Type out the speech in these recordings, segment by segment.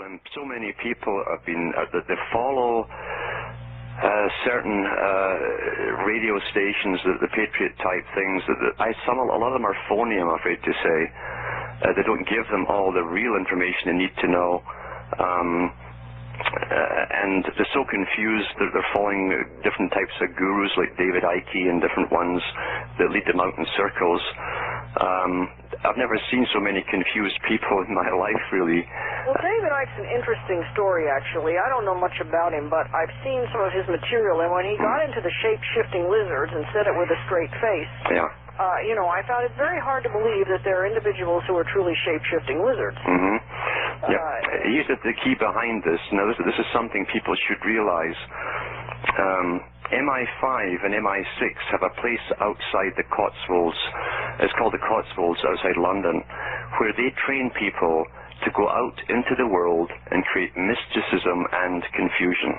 and so many people have been that they follow certain radio stations, the Patriot type things. A lot of them are phony, I'm afraid to say. They don't give them all the real information they need to know. And they're so confused that they're following different types of gurus like David Icke and different ones that lead them out in circles. I've never seen so many confused people in my life, really. Well, David Icke's an interesting story, actually. I don't know much about him, but I've seen some of his material, and when he got into the shape-shifting lizards and said it with a straight face, Yeah. I found it very hard to believe that there are individuals who are truly shape-shifting lizards. Mm-hmm. Yeah. Here's the key behind this. Now, this is something people should realize. MI5 and MI6 have a place outside the Cotswolds. It's called the Cotswolds outside London, where they train people to go out into the world and create mysticism and confusion.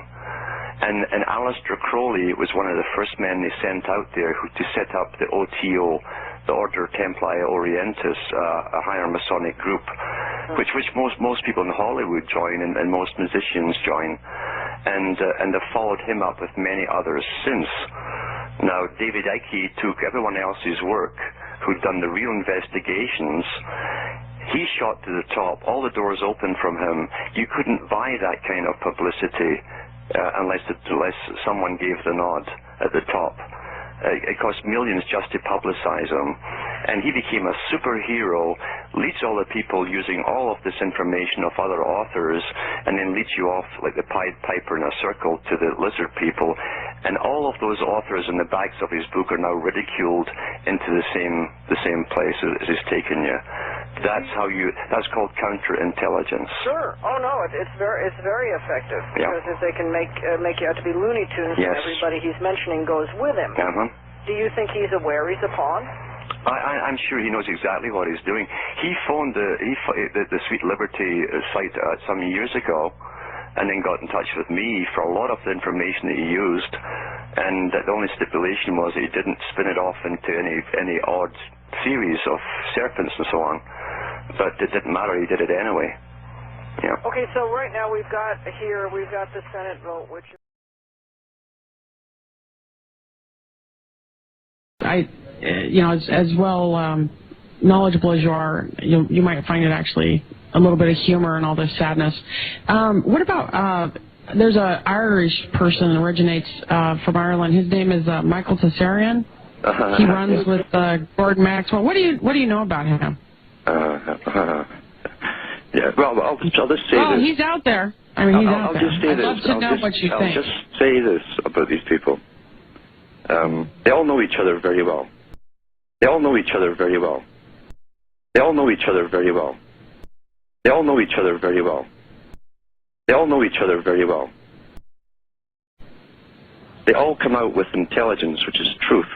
And Aleister Crowley was one of the first men they sent out there to set up the OTO, the Order Templi Orientis, a higher Masonic group, which most people in Hollywood join and most musicians join. And they've followed him up with many others since. Now, David Icke took everyone else's work, who'd done the real investigations. He shot to the top, all the doors open from him. You couldn't buy that kind of publicity unless someone gave the nod at the top. It cost millions just to publicize him. And he became a superhero, leads all the people using all of this information of other authors, and then leads you off like the Pied Piper in a circle to the lizard people. And all of those authors in the backs of his book are now ridiculed into the same place as he's taken you. That's called counterintelligence. Sure. Oh no, it's very effective. Yeah. Because if they can make you out to be Looney Tunes, yes. And everybody he's mentioning goes with him. Uh-huh. Do you think he's aware he's a pawn? I'm sure he knows exactly what he's doing. He phoned the Sweet Liberty site some years ago, and then got in touch with me for a lot of the information that he used. And the only stipulation was that he didn't spin it off into any odd series of serpents and so on. But it didn't matter, he did it anyway. Yeah. Okay, so right now we've got the Senate vote, which as well knowledgeable as you are, you might find it actually a little bit of humor in all this sadness. What about there's a Irish person that originates from Ireland. His name is Michael Tsarian. He runs with Gordon Maxwell. What do you know about him? Yeah, well, I'll just say this. He's out there. I mean, he's out there. Just say I'd love to know what you think. I'll just say this about these people. They all know each other very well. They all know each other very well. They all know each other very well. They all know each other very well. They all know each other very well. They all come out with intelligence, which is truth.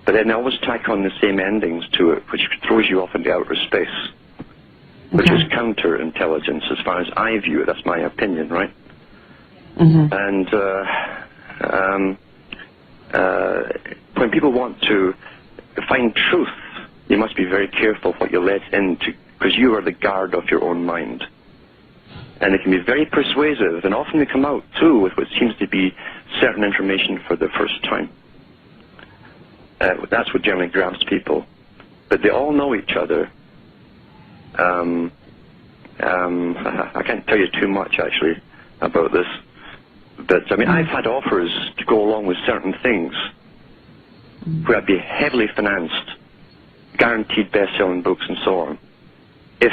But then they always tack on the same endings to it, which throws you off into outer space, which is counterintelligence as far as I view it. That's my opinion, right? And when people want to find truth, you must be very careful what you let into, because you are the guard of your own mind. And it can be very persuasive, and often they come out, too, with what seems to be certain information for the first time. That's what generally grabs people. But they all know each other. I can't tell you too much, actually, about this. But, I mean, I've had offers to go along with certain things where I'd be heavily financed, guaranteed best-selling books and so on, if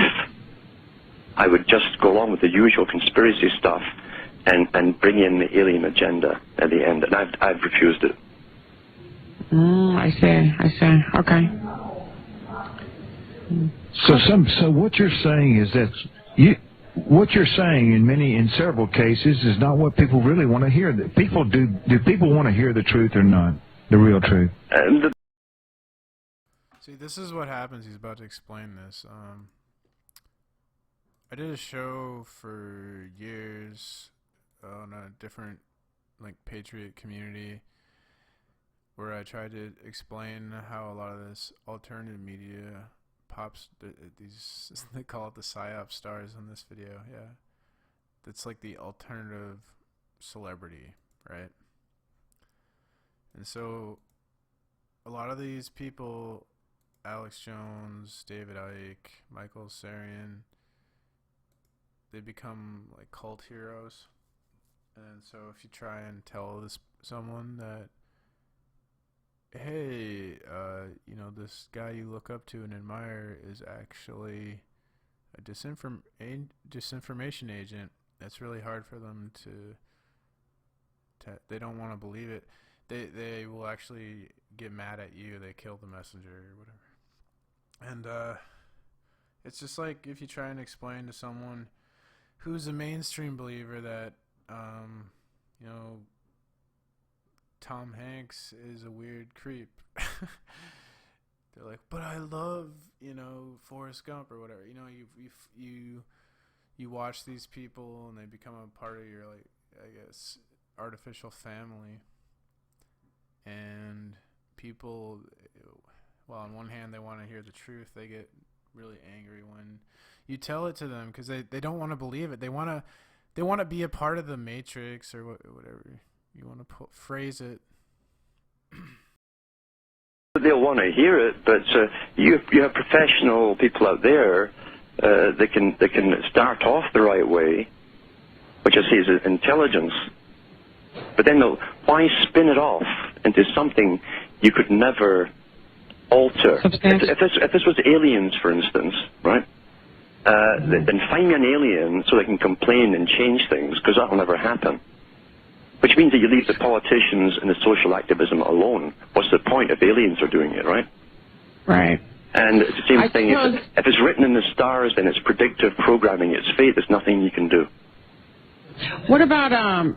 I would just go along with the usual conspiracy stuff and bring in the alien agenda at the end. And I've refused it. I see. Okay. So what you're saying is that what you're saying in several cases is not what people really want to hear. Do people want to hear the truth or not? The real truth? See, this is what happens. He's about to explain this. I did a show for years on a different, Patriot community, where I tried to explain how a lot of this alternative media pops, they call it the PSYOP stars in this video, yeah. that's like the alternative celebrity, right? And so a lot of these people, Alex Jones, David Icke, Michael Sarian, they become like cult heroes. And so if you try and tell someone that, hey, this guy you look up to and admire is actually a disinformation agent, it's really hard for them to they don't want to believe it. They will actually get mad at you. They kill the messenger or whatever. And it's just like if you try and explain to someone who's a mainstream believer that Tom Hanks is a weird creep. They're like, but I love, Forrest Gump or whatever. You watch these people and they become a part of your, like, I guess, artificial family. And people, well, on one hand, they want to hear the truth. They get really angry when you tell it to them because they don't want to believe it. They want to be a part of the Matrix or whatever you want to phrase it. They'll want to hear it, but you have professional people out there that can start off the right way, which I see as intelligence. But then why spin it off into something you could never alter? If this was aliens, for instance, right? Then find me an alien so they can complain and change things, because that will never happen. Which means that you leave the politicians and the social activism alone. What's the point if aliens are doing it, right? Right. And it's the same thing. If it's written in the stars, then it's predictive programming. It's fate. There's nothing you can do. What about David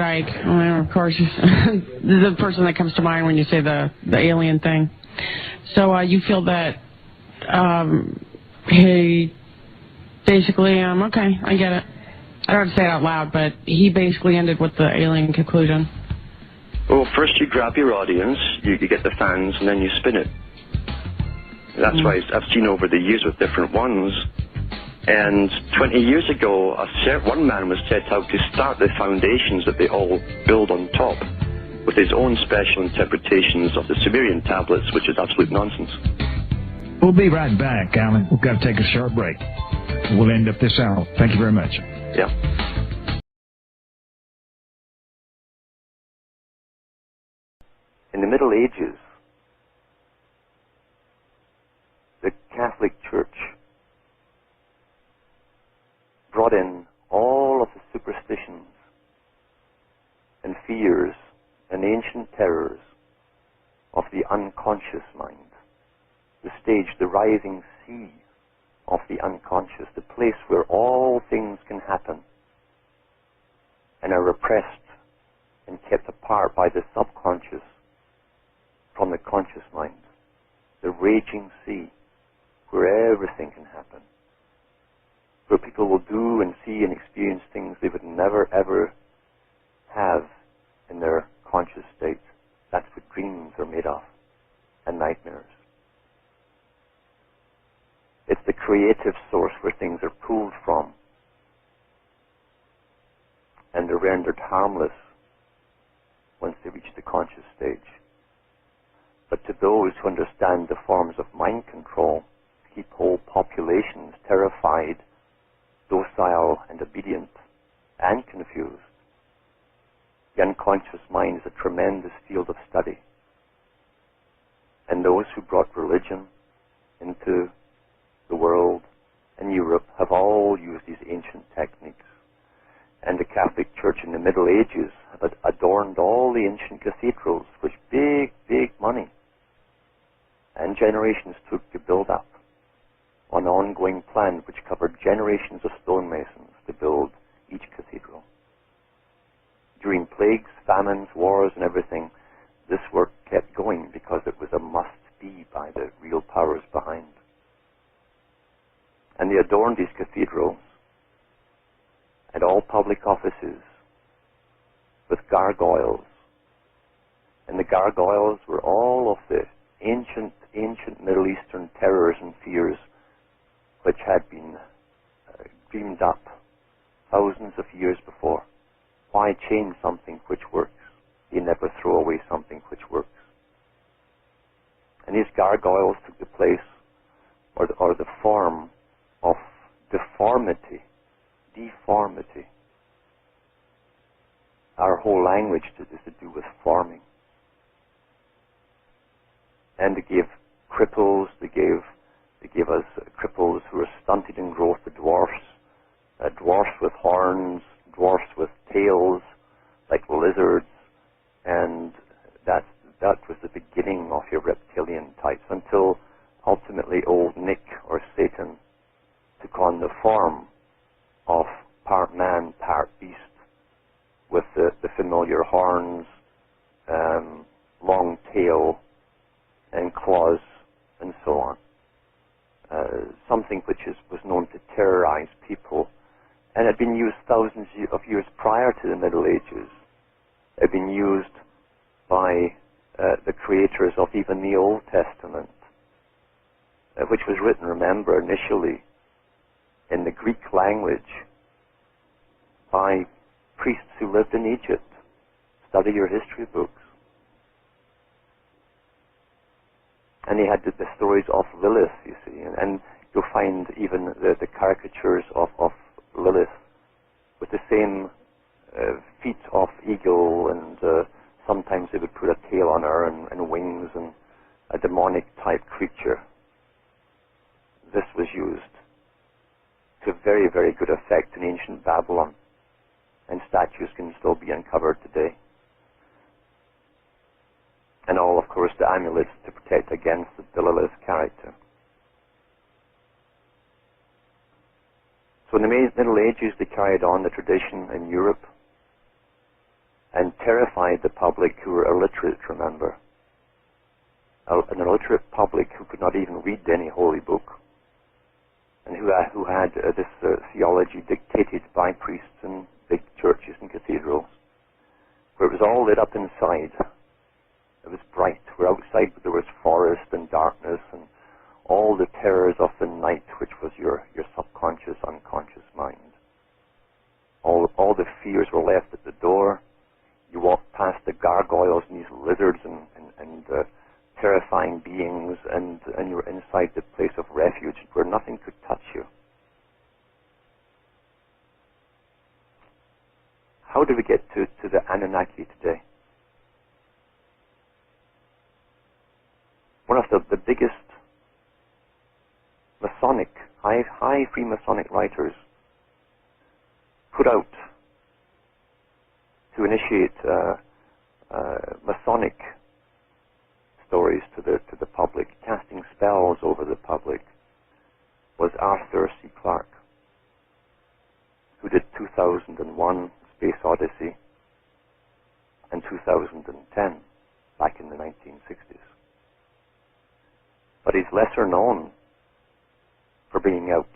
Icke? Well, of course, the person that comes to mind when you say the alien thing. So you feel that he basically, okay, I get it. I don't have to say it out loud, but he basically ended with the alien conclusion. Well, first you grab your audience, you get the fans, and then you spin it. That's why I've seen over the years with different ones. And 20 years ago, one man was set out to start the foundations that they all build on top with his own special interpretations of the Sumerian tablets, which is absolute nonsense. We'll be right back, Alan. We've got to take a short break. We'll end up this hour. Thank you very much. Yeah. In the Middle Ages, the Catholic Church brought in all of the superstitions and fears and ancient terrors of the unconscious mind, the stage, the rising sea of the unconscious, the place where all things can happen and are repressed and kept apart by the subconscious from the conscious mind, the raging sea where everything can happen, where people will do and see and experience things they would never ever have in their conscious state. That's what dreams are made of, and nightmares. It's the creative source where things are pulled from, and they're rendered harmless once they reach the conscious stage. But to those who understand the forms of mind control, keep whole populations terrified, docile and obedient, and confused, the unconscious mind is a tremendous field of study. And those who brought religion into the world and Europe have all used these ancient techniques. And the Catholic Church in the Middle Ages have adorned all the ancient cathedrals, which big, big money and generations took to build up on an ongoing plan which covered generations of stonemasons to build each cathedral. During plagues, famines, wars, and everything, this work kept going because it was a must-be by the real powers behind. And they adorned these cathedrals and all public offices with gargoyles. And the gargoyles were all of the ancient Middle Eastern terrors and fears which had been dreamed up thousands of years before. Why change something which works? You never throw away something which works. And these gargoyles took the place or the form of deformity. Our whole language is to do with forming. And they gave cripples, they gave us cripples who were stunted in growth, the dwarfs, dwarfs with horns, dwarfs with tails, like lizards, and that was the beginning of your reptilian types, until ultimately old Nick, or Satan, took on the form of part man, part beast, with the familiar horns, long tail, and claws, and so on. Something which was known to terrorize people, and had been used thousands of years prior to the Middle Ages. It had been used by the creators of even the Old Testament, which was written, remember, initially in the Greek language by priests who lived in Egypt. Study your history books. And they had the stories of Lilith, you see, and you'll find even the caricatures of Lilith with the same feet of eagle, and sometimes they would put a tail on her and wings, and a demonic type creature. This was used to very, very good effect in ancient Babylon, and statues can still be uncovered today. And all, of course, the amulets to protect against the Lilith character. So in the Middle Ages, they carried on the tradition in Europe and terrified the public who were illiterate, remember. An illiterate public who could not even read any holy book, and who had this theology dictated by priests in big churches and cathedrals, where it was all lit up inside. It was bright. Where outside there was forest and darkness and all the terrors of the night, which was your subconscious, unconscious mind. All the fears were left at the door. You walked past the gargoyles and these lizards and terrifying beings, and you were inside the place of refuge where nothing could touch you. How do we get to the Anunnaki today? One of the biggest Masonic, high Freemasonic writers put out to initiate Masonic stories to the public, casting spells over the public, was Arthur C. Clarke, who did 2001 Space Odyssey and 2010 back in the 1960s. But he's lesser known for bringing out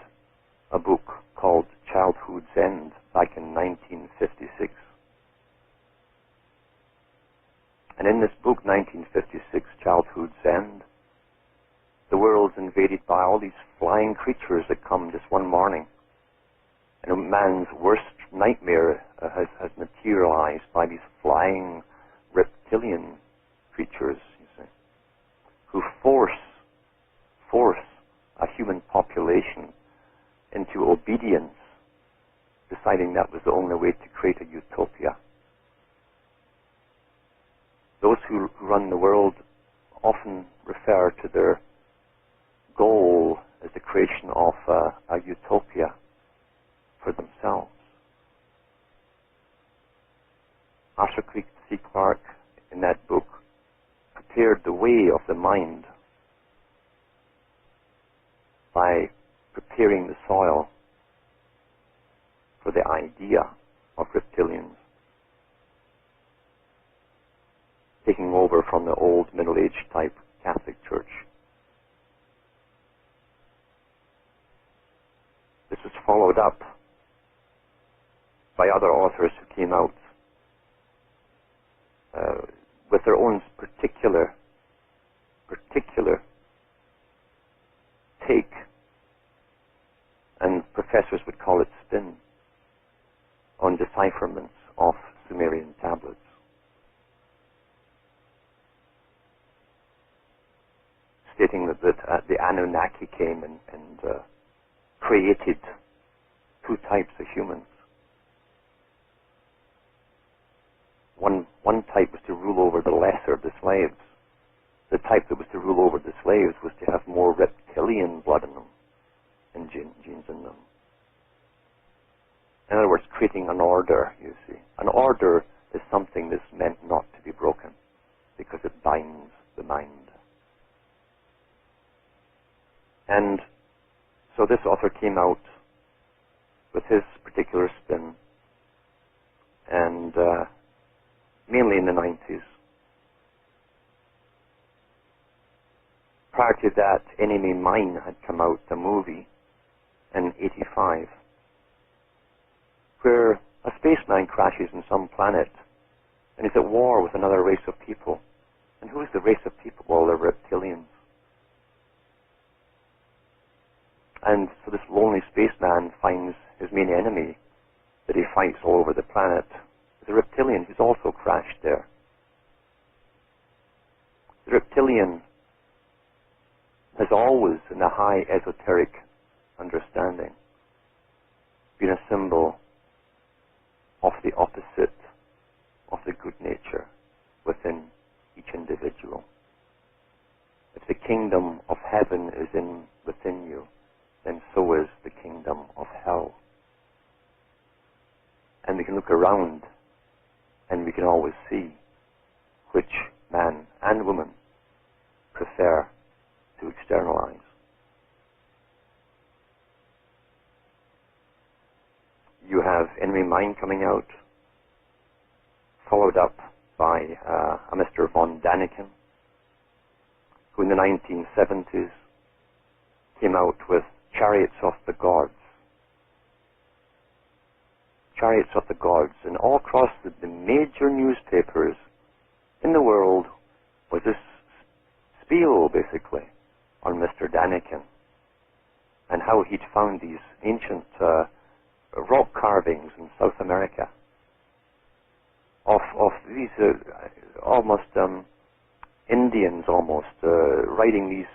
a book called Childhood's End back in 1956. And in this book, 1956, Childhood's End, the world's invaded by all these flying creatures that come just one morning. And man's worst nightmare has materialized by these flying reptilian creatures, you see, who force a human population into obedience, deciding that was the only way to create a utopia. Those who run the world often refer to their goal as the creation of a utopia for themselves. Arthur C. Clarke, in that book, prepared the way of the mind by preparing the soil for the idea of reptilians, taking over from the old Middle Age type Catholic Church. This was followed up by other authors who came out with their own particular take, and professors would call it stating that the Anunnaki came and created two types of humans. One type was to rule over the lesser, the slaves. The type that was to rule over the slaves was to have more reptilian blood in them and genes in them. In other words, creating an order, you see. An order is something that's meant not to be broken because it binds the mind. And so this author came out with his particular spin, and mainly in the 90s. Prior to that, Enemy Mine had come out, the movie, in 85, where a spaceman crashes on some planet and is at war with another race of people. And who is the race of people? Well, they're reptilians. And so this lonely spaceman finds his main enemy that he fights all over the planet is a reptilian who's also crashed there. The reptilian has always, in a high esoteric understanding, been a symbol of the opposite of the good nature within each individual. If the kingdom of heaven is within you, then so is the kingdom of hell. And we can look around and we can always see which man and woman prefer to externalize. You have Enemy Mine coming out, followed up by a Mr. von Daniken, who in the 1970s came out with Chariots of the Gods. Chariots of the Gods. And all across the major newspapers in the world was this spiel, basically, on Mr. Daniken and how he'd found these ancient rock carvings in South America of these almost Indians riding these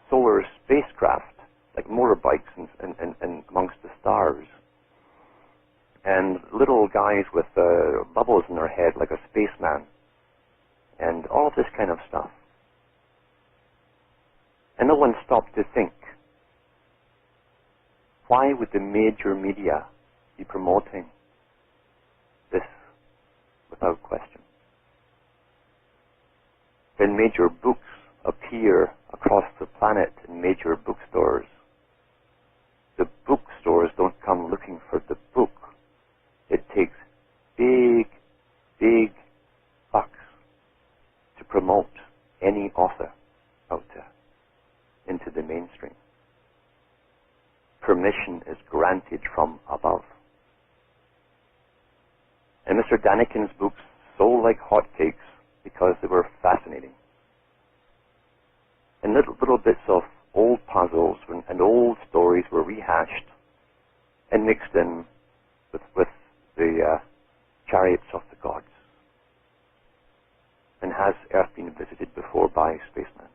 solar spacecraft like motorbikes and amongst the stars, and little guys with bubbles in their head like a spaceman, and all of this kind of stuff. And no one stopped to think, why would the major media be promoting this without question? When major books appear across the planet in major bookstores, the bookstores don't come looking for the book. It takes big, big bucks to promote any author out there into the mainstream. Permission is granted from above. And Mr. Daniken's books sold like hotcakes because they were fascinating. And little bits of old puzzles and old stories were rehashed and mixed in with the Chariots of the Gods. And has Earth been visited before by spacemen?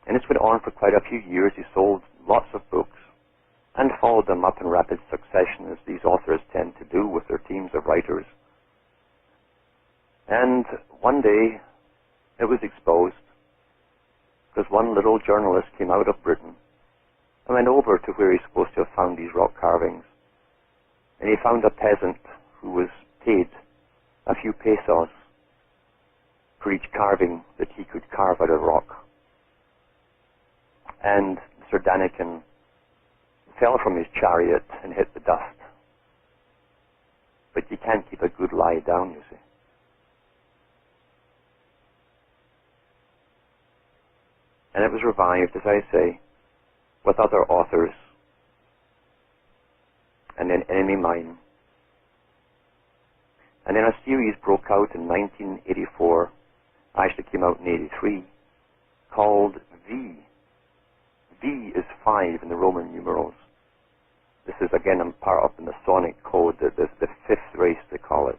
And it's went on for quite a few years. He sold lots of books and followed them up in rapid succession, as these authors tend to do with their teams of writers. And one day, it was exposed because one little journalist came out of Britain and went over to where he's supposed to have found these rock carvings. And he found a peasant who was paid a few pesos for each carving that he could carve out of rock. And Mr. Daniken fell from his chariot and hit the dust. But you can't keep a good lie down, you see. And it was revived, as I say, with other authors, and then Enemy Mine. And then a series broke out in 1984, actually came out in 83, called V. V is 5 in the Roman numerals. This is again part of the Masonic code, the fifth race they call it.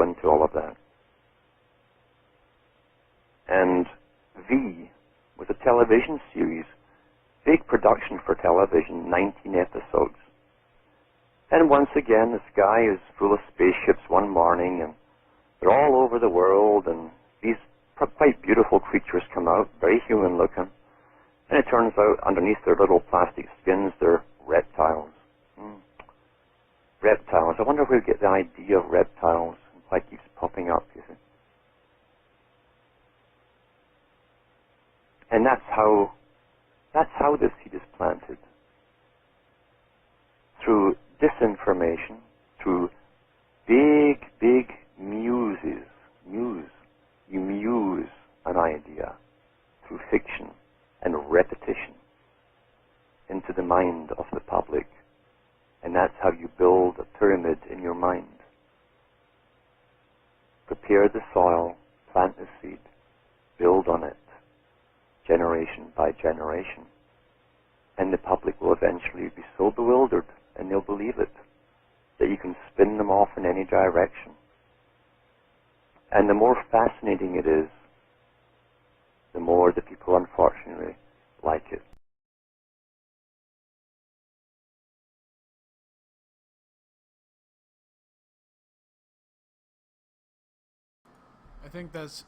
into all of that. And V was a television series, big production for television, 19 episodes. And once again, the sky is full of spaceships one morning, and they're all over the world, and these quite beautiful creatures come out, very human looking. And it turns out underneath their little plastic skins, they're reptiles. Reptiles. I wonder where we get the idea of reptiles and why it keeps popping up, you see. And that's how the seed is planted. Through disinformation, through big muses. You muse an idea through fiction and repetition into the mind of the public. And that's how you build a pyramid in your mind. Prepare the soil, plant the seed, build on it, generation by generation. And the public will eventually be so bewildered, and they'll believe it, that you can spin them off in any direction. And the more fascinating it is, the more the people unfortunately like it. I think that's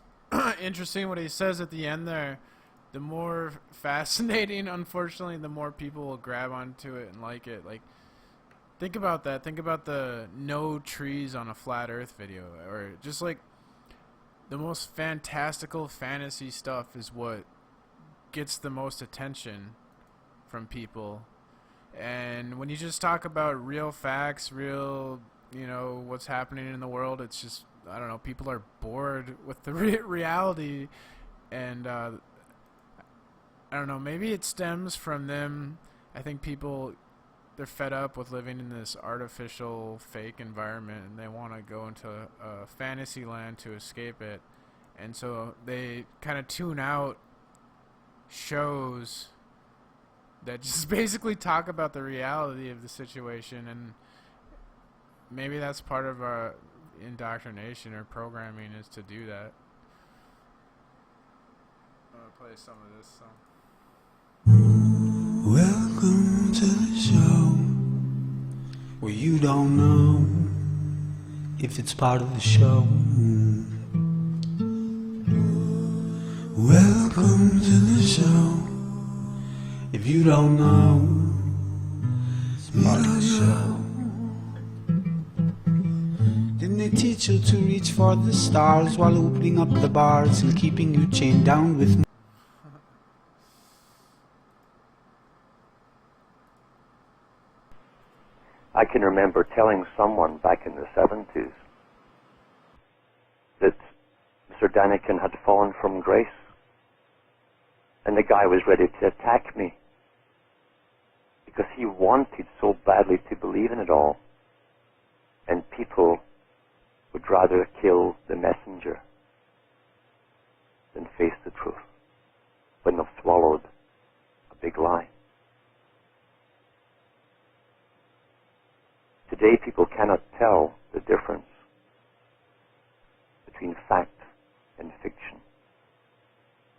interesting what he says at the end there. The more fascinating, unfortunately, the more people will grab onto it and like it. Like, think about that. Think about the no trees on a flat earth video. Or just like the most fantastical fantasy stuff is what gets the most attention from people. And when you just talk about real facts, real, what's happening in the world, it's just, I don't know, people are bored with the reality. And I don't know, maybe it stems from them. I think people, they're fed up with living in this artificial, fake environment, and they want to go into a fantasy land to escape it. And so they kind of tune out shows that just basically talk about the reality of the situation. And maybe that's part of our indoctrination or programming, is to do that. I'm going to play some of this song. Welcome to the show where you don't know if it's part of the show. Welcome to the show. If you don't know, it's part of the show. Didn't they teach you to reach for the stars while opening up the bars and keeping you chained down with I can remember telling someone back in the 70s that Mr. Daniken had fallen from grace, and the guy was ready to attack me because he wanted so badly to believe in it all, and people would rather kill the messenger than face the truth when they've swallowed a big lie. Today, people cannot tell the difference between fact and fiction.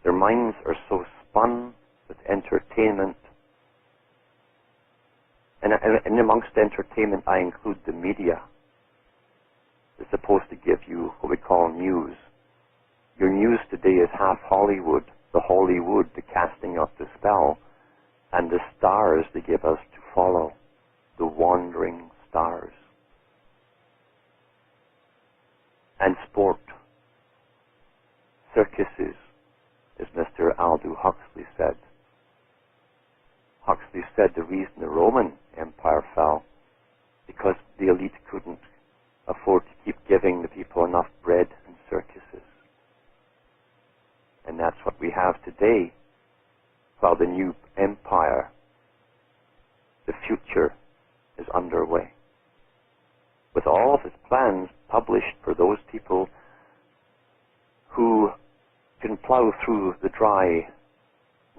Their minds are so spun with entertainment, and amongst entertainment I include the media. It's supposed to give you what we call news. Your news today is half Hollywood, the Hollywood, the casting of the spell, and the stars they give us to follow, the wandering stars. And sport, circuses, as Mr. Aldous Huxley said. Huxley said the reason the Roman Empire fell because the elite couldn't afford to keep giving the people enough bread and circuses. And that's what we have today, while the new empire, the future, is underway, with all of its plans published for those people who can plow through the dry,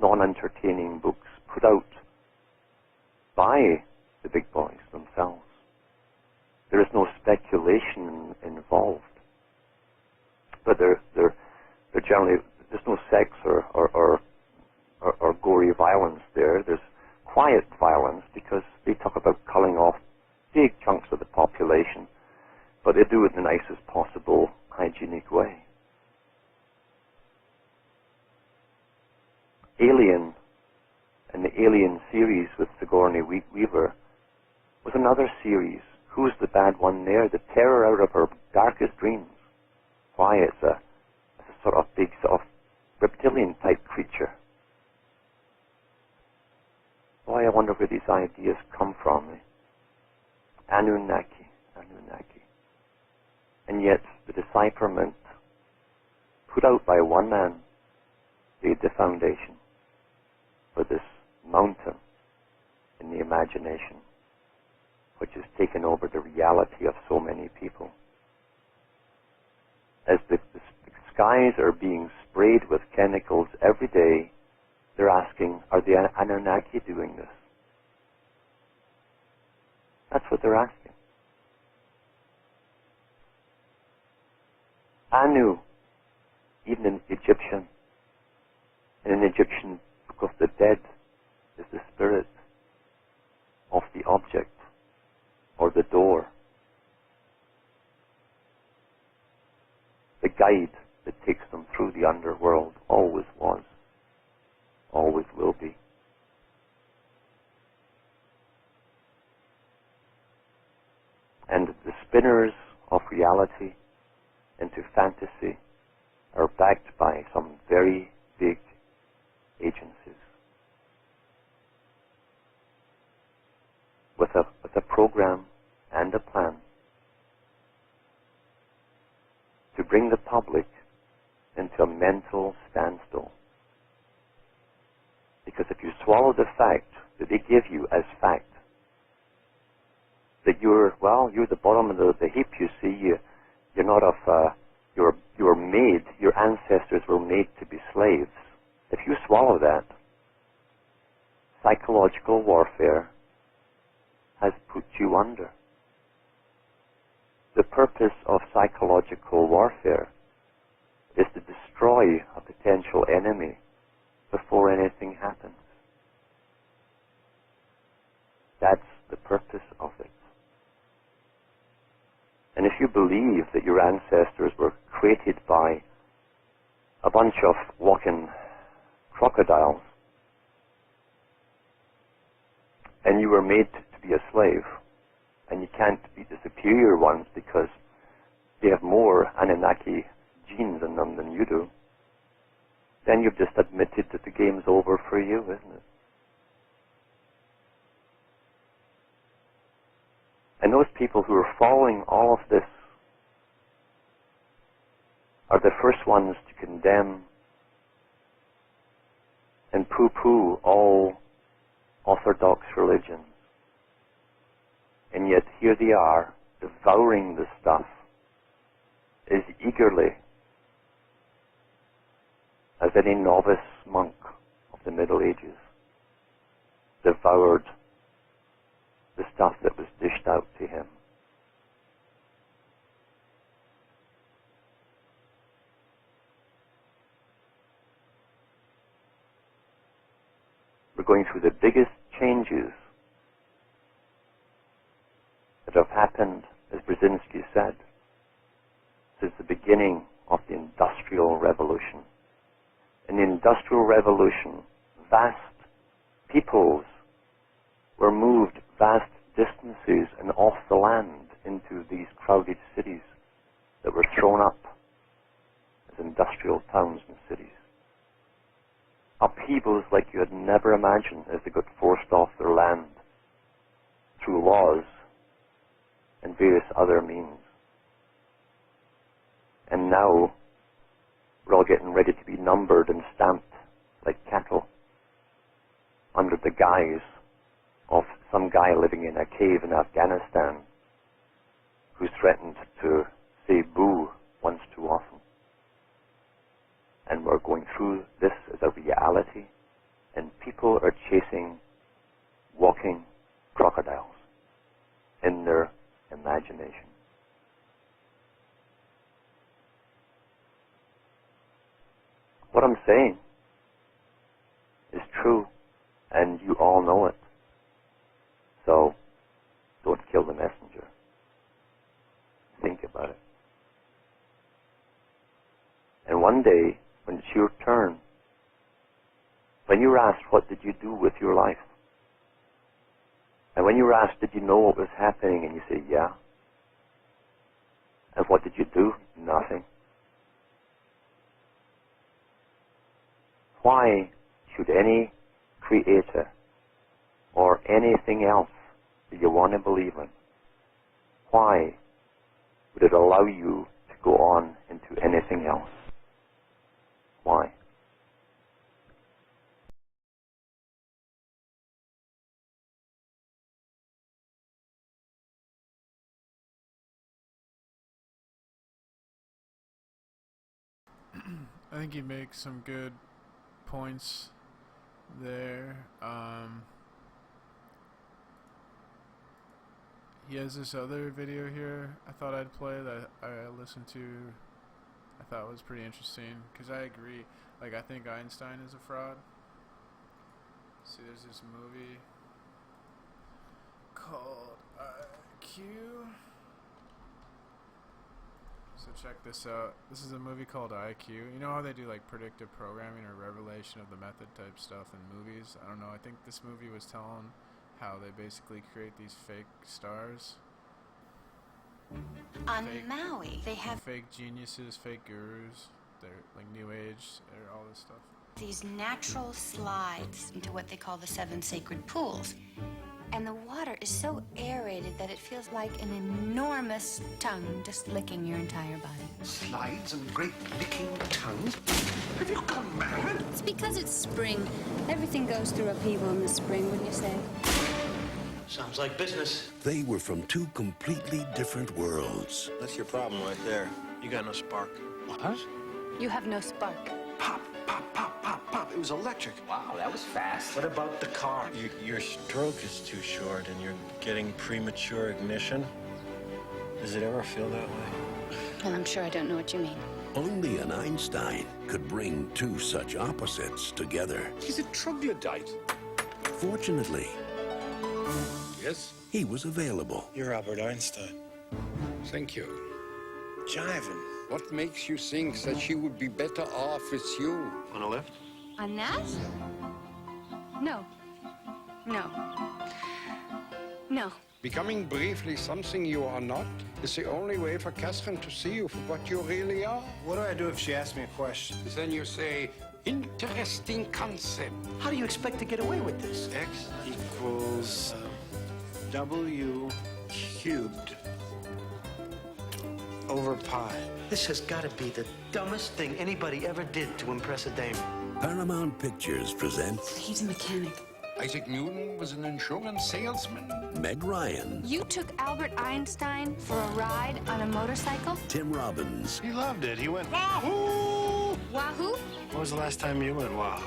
non-entertaining books put out by the big boys themselves. There is no speculation involved. big chunks of the population, but they do it in the nicest possible hygienic way. Alien, and the Alien series with Sigourney Weaver, was another series. Who's the bad one there? The terror out of her darkest dreams. Why? It's a sort of big, sort of reptilian-type creature. Boy, I wonder where these ideas come from. Anunnaki. And yet, the decipherment put out by one man laid the foundation for this mountain in the imagination, which has taken over the reality of so many people. As the skies are being sprayed with chemicals every day, they're asking, are the Anunnaki doing this? That's what they're asking. Anu, even in Egyptian, in an Egyptian Book of the Dead, is the spirit of the object or the door, the guide that takes them through the underworld. Always was, always will be. And the spinners of reality into fantasy are backed by some very big agencies with a program and a plan to bring the public into a mental standstill. Because if you swallow the fact that they give you as fact, that you're the bottom of the heap, you see, you're not you're made, your ancestors were made to be slaves. If you swallow that, psychological warfare has put you under. The purpose of psychological warfare is to destroy a potential enemy before anything happens. That's the purpose of it. And if you believe that your ancestors were created by a bunch of walking crocodiles, and you were made to be a slave, and you can't be the superior ones because they have more Anunnaki genes in them than you do, then you've just admitted that the game's over for you, isn't it? And those people who are following all of this are the first ones to condemn and poo-poo all orthodox religions. And yet here they are, devouring the stuff as eagerly as any novice monk of the Middle Ages devoured the stuff that was dished out to him. We're going through the biggest changes that have happened, as Brzezinski said, since the beginning of the Industrial Revolution. In the Industrial Revolution, vast peoples were moved vast distances and off the land into these crowded cities that were thrown up as industrial towns and cities. Upheavals like you had never imagined as they got forced off their land through laws and various other means. And now we're all getting ready to be numbered and stamped like cattle under the guise of some guy living in a cave in Afghanistan who's threatened to say boo once too often. And we're going through this as a reality, and people are chasing walking crocodiles in their imagination. What I'm saying is true, and you all know it. So, don't kill kill the messenger. Think about it. And one day, when it's your turn, when you're asked, what did you do with your life? And when you're asked, did you know what was happening? And you say, yeah. And what did you do? Nothing. Why should any creator or anything else that you want to believe in, why would it allow you to go on into anything else? Why? I think he makes some good points there. He has this other video here I thought I'd play that I listened to. I thought was pretty interesting because I agree. Like, I think Einstein is a fraud. See, there's this movie called IQ. So check this out. This is a movie called IQ. You know how they do like predictive programming or revelation of the method type stuff in movies? I don't know. I think this movie was telling how they basically create these fake stars. On Maui, they have fake geniuses, fake gurus. They're like New Age, they're all this stuff. These natural slides into what they call the 7 sacred pools. And the water is so aerated that it feels like an enormous tongue just licking your entire body. Slides and great licking tongues? Have you gone mad? It's because it's spring. Everything goes through upheaval in the spring, wouldn't you say? Sounds like business. They were from two completely different worlds. That's your problem right there. You got no spark. What? You have no spark. Pop, pop, pop, pop, pop. It was electric. Wow, that was fast. What about the car? Your stroke is too short and you're getting premature ignition. Does it ever feel that way? Well, I'm sure I don't know what you mean. Only an Einstein could bring two such opposites together. He's a troglodyte. Fortunately, Yes? he was available. You're Albert Einstein. Thank you. Jiving. What makes you think that she would be better off with you? Want a lift? On that? No. No. No. Becoming briefly something you are not is the only way for Catherine to see you for what you really are. What do I do if she asks me a question? Then you say, interesting concept. How do you expect to get away with this? X equals W cubed over pi. This has got to be the dumbest thing anybody ever did to impress a dame. Paramount Pictures presents He's a mechanic. Isaac Newton was an insurance salesman. Meg Ryan, You took Albert Einstein for a ride on a motorcycle? Tim Robbins, He loved it. He went, Wahoo! Wahoo! When was the last time you went Wahoo?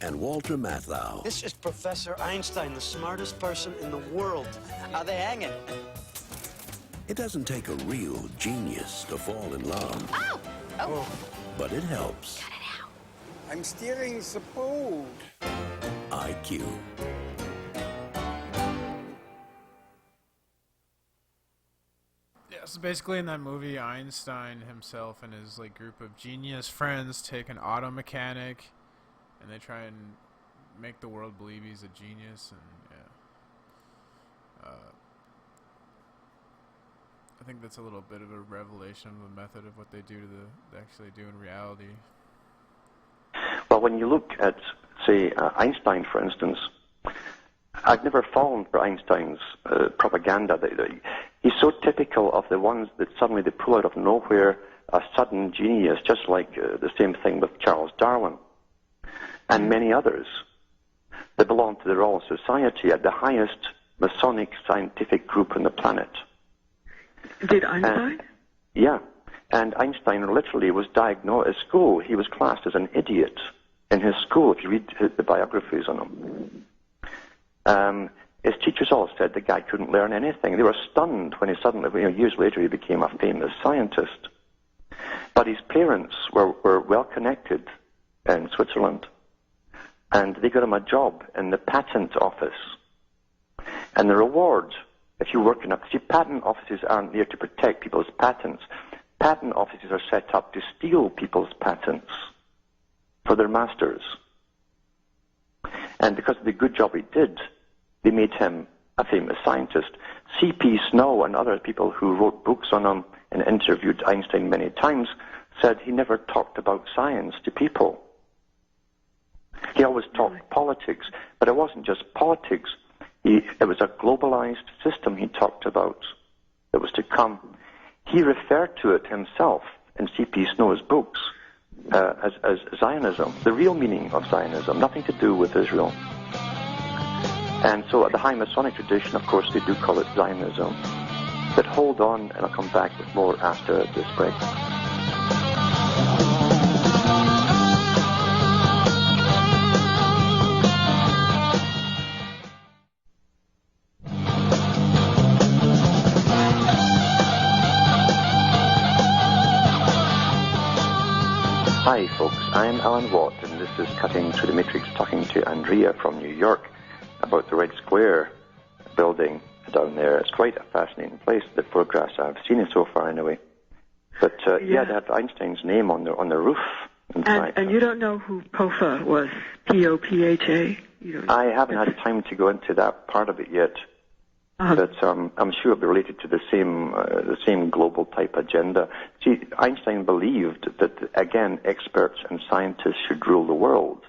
and Walter Matthau. This is Professor Einstein, the smartest person in the world. How they hanging? It doesn't take a real genius to fall in love, Oh! Oh. but it helps. Cut it out. I'm steering the boat. IQ. Yeah, so basically in that movie, Einstein himself and his like group of genius friends take an auto mechanic, and they try and make the world believe he's a genius, and yeah. I think that's a little bit of a revelation of the method of what they do to they actually do in reality. Well, when you look at, say, Einstein, for instance, I've never fallen for Einstein's propaganda. He's so typical of the ones that suddenly they pull out of nowhere a sudden genius, just like the same thing with Charles Darwin and many others that belong to the Royal Society, at the highest Masonic scientific group on the planet. Did Einstein? Yeah. And Einstein literally was diagnosed at school. He was classed as an idiot in his school, if you read the biographies on him. His teachers all said the guy couldn't learn anything. They were stunned when he suddenly, years later, he became a famous scientist. But his parents were well connected in Switzerland, and they got him a job in the patent office. And the reward if you work in patent offices aren't there to protect people's patents. Patent offices are set up to steal people's patents for their masters. And because of the good job he did, they made him a famous scientist. C.P. Snow and other people who wrote books on him and interviewed Einstein many times said he never talked about science to people. He always talked politics, but it wasn't just politics. It was a globalized system he talked about that was to come. He referred to it himself in C.P. Snow's books as Zionism, the real meaning of Zionism, nothing to do with Israel. And so at the High Masonic tradition, of course, they do call it Zionism. But hold on, and I'll come back with more after this break. Hi folks, I'm Alan Watt, and this is Cutting Through the Matrix, talking to Andrea from New York about the Red Square building down there. It's quite a fascinating place, the photographs I've seen so far anyway. But yeah, they had Einstein's name on the roof inside. And you don't know who POPHA was, P-O-P-H-A? I haven't had time to go into that part of it yet. But I'm sure it'll be related to the same global type agenda. See, Einstein believed that, again, experts and scientists should rule the world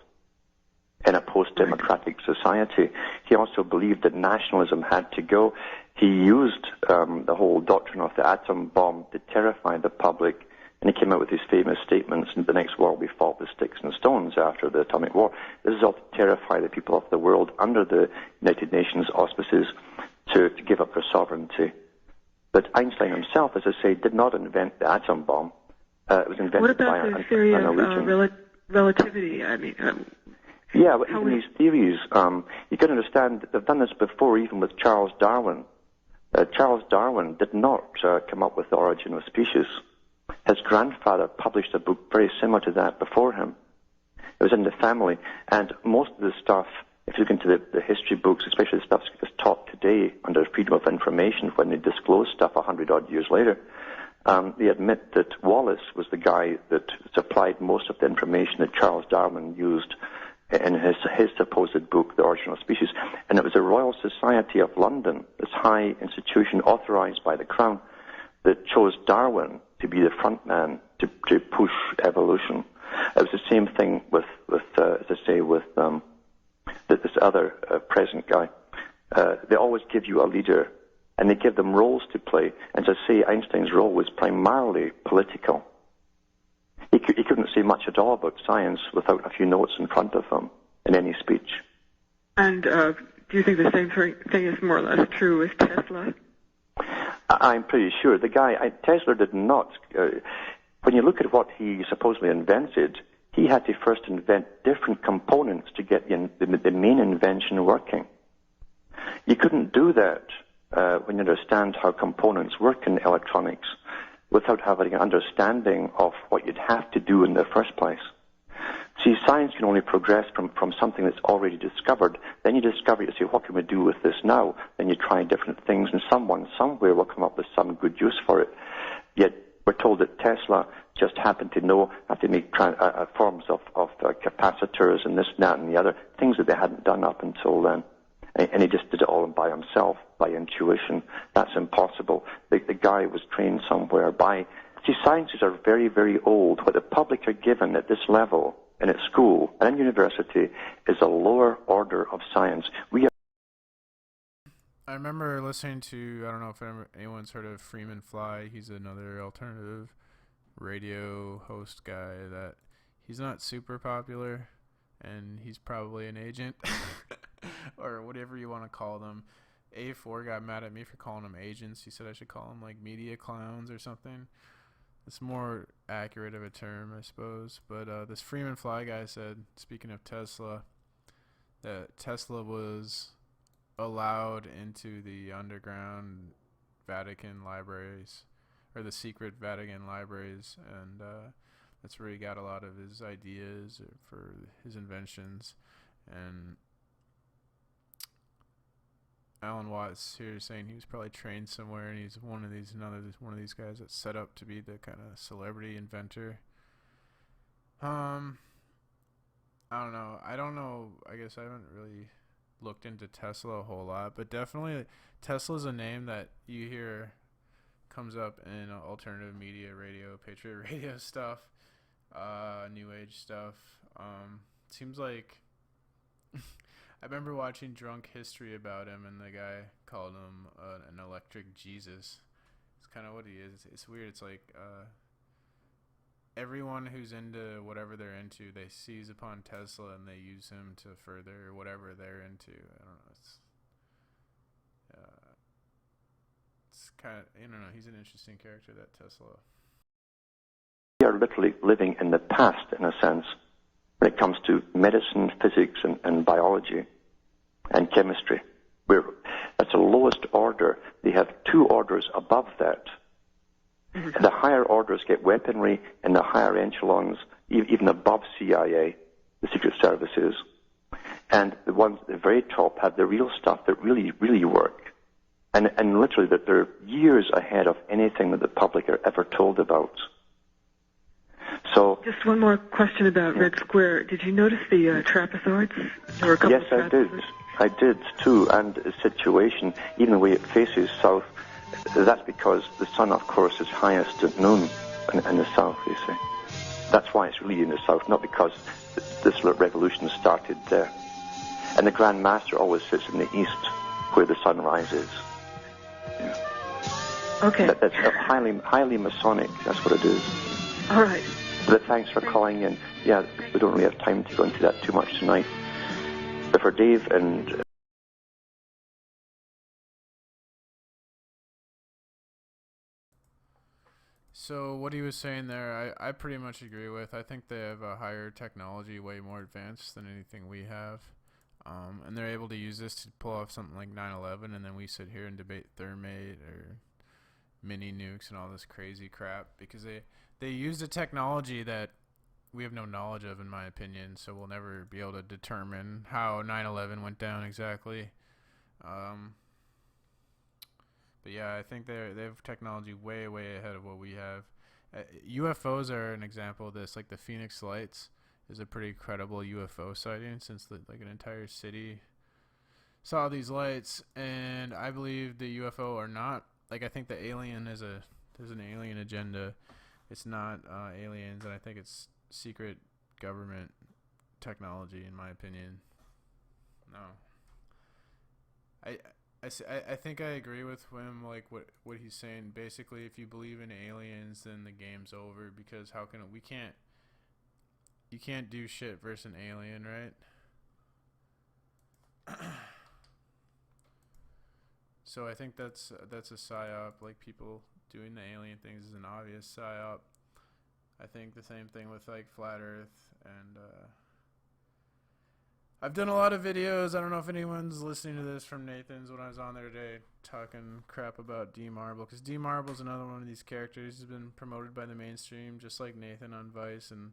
in a post-democratic society. He also believed that nationalism had to go. He used the whole doctrine of the atom bomb to terrify the public, and he came out with his famous statements, "In the next war we fought with sticks and stones," after the atomic war. This is all to terrify the people of the world under the United Nations auspices to give up their sovereignty. But Einstein himself, as I say, did not invent the atom bomb. It was invented by What about the theory of relativity? I mean, yeah, but even these theories, you can understand that they've done this before, even with Charles Darwin. Charles Darwin did not come up with the origin of species. His grandfather published a book very similar to that before him. It was in the family, and most of the stuff, if you look into the history books, especially the stuff that's taught today under freedom of information, when they disclose stuff 100-odd years later, they admit that Wallace was the guy that supplied most of the information that Charles Darwin used in his supposed book, The Origin of Species. And it was the Royal Society of London, this high institution authorized by the Crown, that chose Darwin to be the front man to push evolution. It was the same thing with as I say, with this other present guy. They always give you a leader, and they give them roles to play. And as I say, Einstein's role was primarily political. He couldn't say much at all about science without a few notes in front of him in any speech. And do you think the same thing is more or less true with Tesla? I'm pretty sure. The guy, Tesla did not, when you look at what he supposedly invented, he had to first invent different components to get the main invention working. You couldn't do that when you understand how components work in electronics without having an understanding of what you'd have to do in the first place. See, science can only progress from something that's already discovered. Then you discover, you say, what can we do with this now? Then you try different things, and someone somewhere will come up with some good use for it. Yet we're told that Tesla just happened to know how to make forms of capacitors and this, that, and the other, things that they hadn't done up until then. And he just did it all by himself, by intuition. That's impossible. The guy was trained somewhere by... See, sciences are very, very old. What the public are given at this level, and at school, and in university, is a lower order of science. I remember listening to, I don't know if anyone's heard of Freeman Fly. He's another alternative radio host guy that he's not super popular, and he's probably an agent or whatever you want to call them. A4 got mad at me for calling them agents. He said I should call them like media clowns or something. It's more accurate of a term, I suppose. But this Freeman Fly guy said, speaking of Tesla, that Tesla was allowed into the underground Vatican libraries, or the secret Vatican libraries, and that's where he got a lot of his ideas for his inventions. And Alan Watts here saying he was probably trained somewhere, and he's one of these guys that's set up to be the kind of celebrity inventor. I don't know. I guess I haven't really looked into Tesla a whole lot, but definitely Tesla's a name that you hear comes up in alternative media, radio, Patriot Radio stuff, New Age stuff. Seems like I remember watching Drunk History about him, and the guy called him an electric Jesus. It's kind of what he is. It's weird. It's like everyone who's into whatever they're into, they seize upon Tesla and they use him to further whatever they're into. I don't know. It's kind of, I don't know. He's an interesting character, that Tesla. We are literally living in the past, in a sense, when it comes to medicine, physics, and biology, and chemistry. That's the lowest order. They have 2 orders above that. Mm-hmm. The higher orders get weaponry, and the higher echelons, even above CIA, the Secret Services, and the ones at the very top have the real stuff that really, really work. And literally that they're years ahead of anything that the public are ever told about. So, just one more question about Red Square. Did you notice the trapezoids? There were a couple yes, of trapezoids. I did too. And the situation, even the way it faces south, that's because the sun, of course, is highest at noon in the south, you see. That's why it's really in the south, not because this revolution started there. And the Grand Master always sits in the east, where the sun rises. Yeah. Okay. That's highly Masonic. That's what it is. All right. But thanks for calling in. Yeah, we don't really have time to go into that too much tonight. But for Dave and... So what he was saying there, I pretty much agree with. I think they have a higher technology, way more advanced than anything we have. And they're able to use this to pull off something like 9/11, and then we sit here and debate thermate or mini nukes and all this crazy crap because they use a technology that we have no knowledge of, in my opinion, so we'll never be able to determine how 9/11 went down exactly. But yeah, I think they have technology way ahead of what we have. UFOs are an example of this. Like the Phoenix Lights is a pretty credible UFO sighting, since like an entire city saw these lights, and I believe the UFO are not, like, I think the alien there's an alien agenda. It's not aliens, and I think it's secret government technology, in my opinion. No. I think I agree with him, like what he's saying. Basically, if you believe in aliens, then the game's over, because you can't do shit versus an alien, right? So I think that's a psyop. Like, people doing the alien things is an obvious psyop. I think the same thing with like flat Earth, and I've done a lot of videos. I don't know if anyone's listening to this from Nathan's when I was on there today talking crap about D Marble, because D Marble's another one of these characters who's been promoted by the mainstream, just like Nathan on Vice, and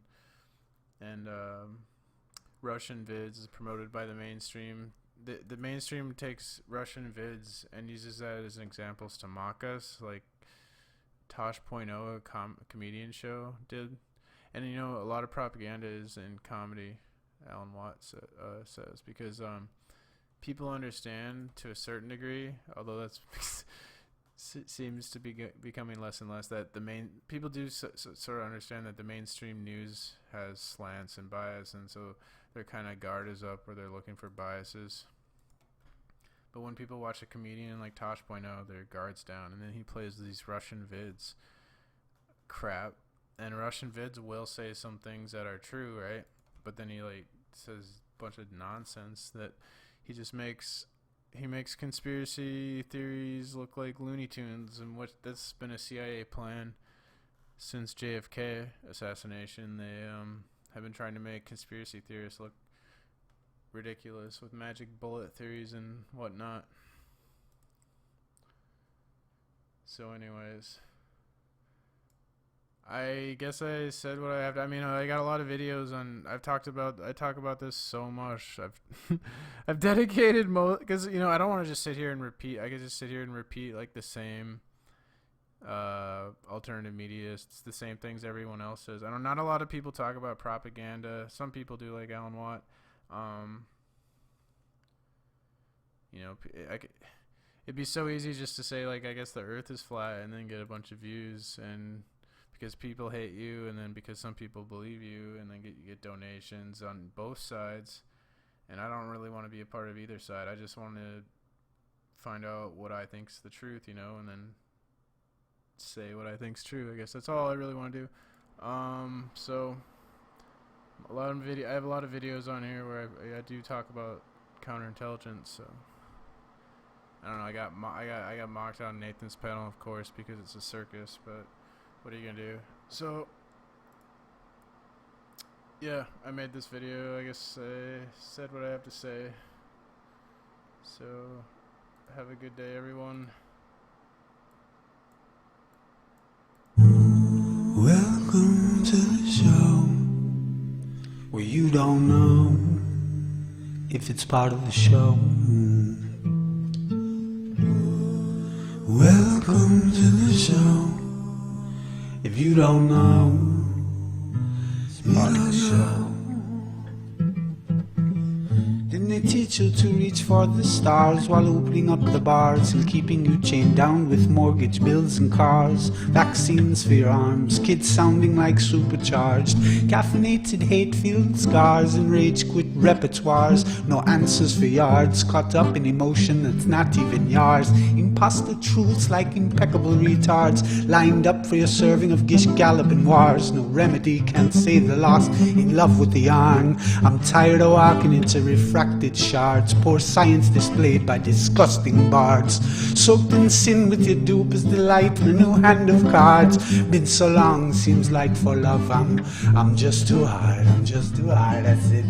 Russian Vids is promoted by the mainstream. The mainstream takes Russian Vids and uses that as examples to mock us, like Tosh.0, a comedian show, did. And a lot of propaganda is in comedy, Alan Watts says, because people understand to a certain degree, although that's seems to be becoming less and less, that people do sort of understand that the mainstream news has slants and bias, and so their kind of guard is up, or they're looking for biases. But when people watch a comedian like Tosh.0, their guard's down, and then he plays these Russian Vids crap, and Russian Vids will say some things that are true, right? But then he says a bunch of nonsense that he just makes conspiracy theories look like Looney Tunes, and that's been a CIA plan since JFK assassination. They have been trying to make conspiracy theorists look ridiculous with magic bullet theories and whatnot. So anyways, I guess I said what I have to. I mean, I got a lot of videos on. I talk about this so much. I've dedicated because I don't want to just sit here and repeat. I could just sit here and repeat like the same alternative media. It's the same things everyone else says. I know not a lot of people talk about propaganda. Some people do, like Alan Watt. It'd be so easy just to say, like, I guess the earth is flat and then get a bunch of views, and because people hate you, and then because some people believe you, and then you get donations on both sides. And I don't really want to be a part of either side. I just want to find out what I think's the truth, and then say what I think's true. I guess that's all I really want to do. So I have a lot of videos on here where I do talk about counterintelligence. So I don't know. I got mocked on Nathan's panel, of course, because it's a circus. But what are you gonna do? So yeah, I made this video. I guess I said what I have to say. So have a good day, everyone. Welcome to the show where you don't know if it's part of the show. Welcome to the show. If you don't know, it's part of the show. Didn't they teach you to reach for the stars while opening up the bars and keeping you chained down with mortgage bills and cars? Vaccines for your arms, kids sounding like supercharged, caffeinated hate-filled scars and rage-quit repertoires. No answers for yards, caught up in emotion that's not even yours. Imposter truths like impeccable retards, lined up for your serving of Gish Galloping wars. No remedy can save the lost, in love with the yarn. I'm tired of walking into refracted shards, poor science displayed by disgusting bards. Soaked in sin with your dupe is delight and a new hand of cards. Been so long, seems like for love I'm just too hard, I said.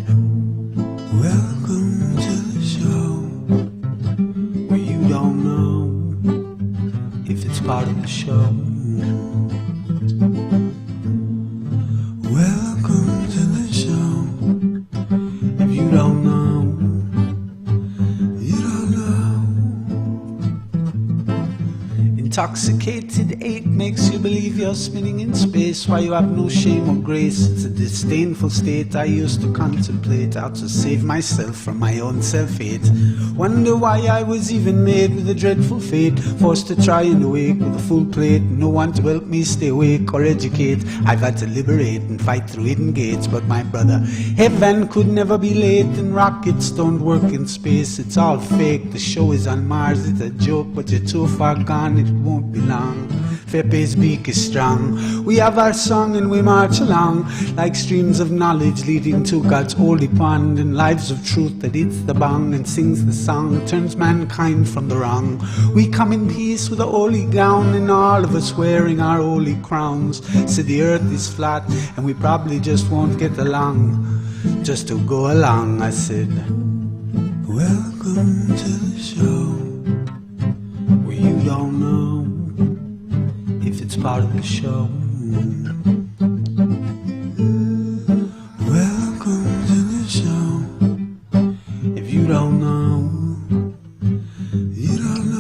Welcome to the show where you don't know if it's part of the show. Welcome to the show. If you don't know, you don't know. Intoxicated hate makes you believe you're spinning in space while you have no shame or grace. It's a disdainful state I used to contemplate, how to save myself from my own self-hate. Wonder why I was even made with a dreadful fate, forced to try and awake with a full plate. No one to help me stay awake or educate. I've had to liberate and fight through hidden gates. But my brother, heaven could never be late, and rockets don't work in space. It's all fake, the show is on Mars. It's a joke, but you're too far gone, it won't be long. Fepe's beak is strong. We have our song and we march along like streams of knowledge leading to God's holy pond, and lives of truth that hits the bong and sings the song, turns mankind from the wrong. We come in peace with a holy gown and all of us wearing our holy crowns. So the earth is flat and we probably just won't get along, just to go along, I said. Welcome to the show where you don't know if it's part of the show. Welcome to the show. If you don't know, you don't know.